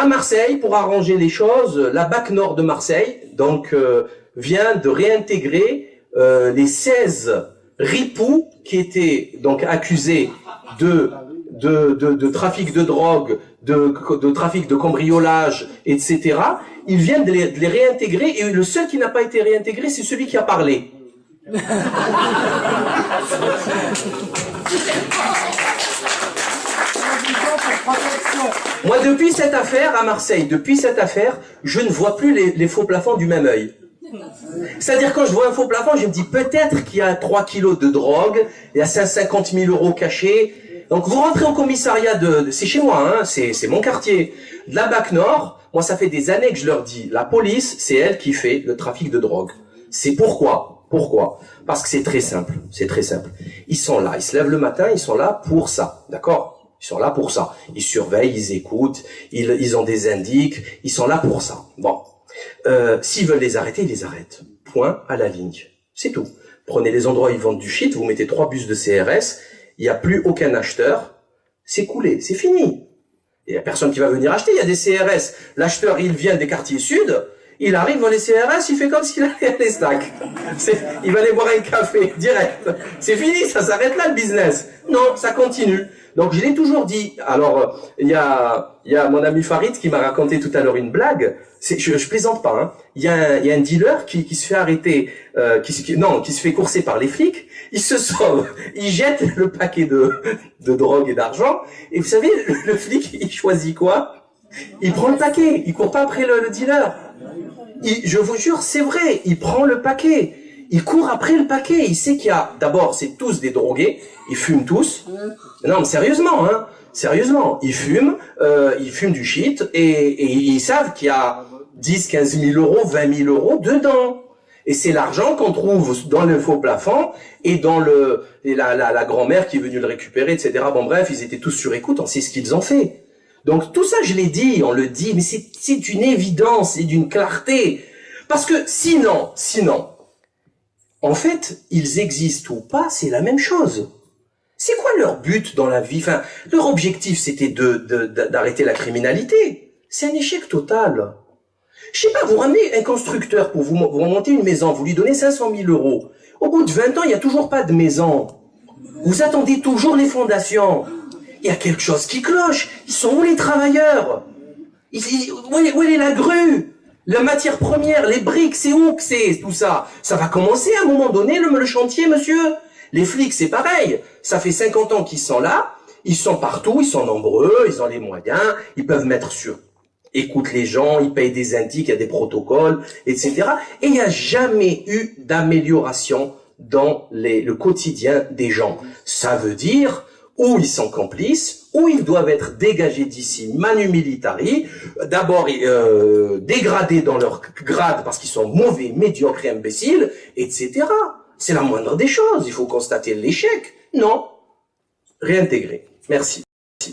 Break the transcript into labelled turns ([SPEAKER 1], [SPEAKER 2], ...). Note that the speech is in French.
[SPEAKER 1] à Marseille, pour arranger les choses, la BAC Nord de Marseille, donc, vient de réintégrer les 16 ripoux qui étaient donc accusés de trafic de drogue, de trafic de cambriolage, etc. Ils viennent de les réintégrer, et le seul qui n'a pas été réintégré, c'est celui qui a parlé. Moi, depuis cette affaire à Marseille, je ne vois plus les faux plafonds du même œil. C'est-à-dire, quand je vois un faux plafond, je me dis peut-être qu'il y a 3 kilos de drogue, il y a 150 000 euros cachés. Donc vous rentrez au commissariat c'est chez moi, hein, c'est mon quartier, de la BAC Nord. Moi, ça fait des années que je leur dis, la police, c'est elle qui fait le trafic de drogue. C'est pourquoi? Parce que c'est très simple, Ils sont là, ils se lèvent le matin, ils sont là pour ça, d'accord? Ils sont là pour ça. Ils surveillent, ils écoutent, ils ont des indices, ils sont là pour ça. Bon. S'ils veulent les arrêter, ils les arrêtent. Point à la ligne. C'est tout. Prenez les endroits où ils vendent du shit, vous mettez 3 bus de CRS, il n'y a plus aucun acheteur, c'est coulé, c'est fini. Il n'y a personne qui va venir acheter, il y a des CRS. L'acheteur, il vient des quartiers sud, il arrive dans les CRS, il fait comme s'il allait à les snacks. Il va aller boire un café, direct. C'est fini, ça s'arrête là le business. Non, ça continue. Donc je l'ai toujours dit. Alors, il y a mon ami Farid qui m'a raconté tout à l'heure une blague. Je plaisante pas, hein. Il y a un dealer qui se fait arrêter, qui se fait courser par les flics. Il se sauve, il jette le paquet de drogue et d'argent. Et vous savez, le flic, il choisit quoi? Il prend le paquet. Il court pas après le dealer. Je vous jure, c'est vrai. Il prend le paquet. Il court après le paquet. Il sait qu'il y a, d'abord, c'est tous des drogués. Ils fument tous. Non, mais sérieusement, hein. Sérieusement. Ils fument du shit et ils savent qu'il y a 10, 15 000 euros, 20 000 euros dedans. Et c'est l'argent qu'on trouve dans le faux plafond et dans la grand-mère qui est venue le récupérer, etc. Bon, bref, ils étaient tous sur écoute, on sait ce qu'ils ont fait. Donc, tout ça, je l'ai dit, on le dit, mais c'est une évidence et d'une clarté. Parce que sinon, en fait, ils existent ou pas, c'est la même chose. C'est quoi leur but dans la vie? Enfin, leur objectif, c'était d'arrêter la criminalité. C'est un échec total. Je sais pas, vous ramenez un constructeur pour vous monter une maison, vous lui donnez 500 000 euros. Au bout de 20 ans, il n'y a toujours pas de maison. Vous attendez toujours les fondations. Il y a quelque chose qui cloche. Ils sont où les travailleurs? Où est la grue? La matière première, les briques, c'est où que c'est tout ça? Ça va commencer à un moment donné, le chantier, monsieur. Les flics, c'est pareil. Ça fait 50 ans qu'ils sont là. Ils sont partout, ils sont nombreux, ils ont les moyens. Ils peuvent mettre sur... Écoute les gens, ils payent des indices, il y a des protocoles, etc. Et il n'y a jamais eu d'amélioration dans le quotidien des gens. Ça veut dire, ou ils sont complices, ou ils doivent être dégagés d'ici, manu militari, d'abord dégradés dans leur grade parce qu'ils sont mauvais, médiocres et imbéciles, etc. C'est la moindre des choses, il faut constater l'échec. Non, réintégrer. Merci.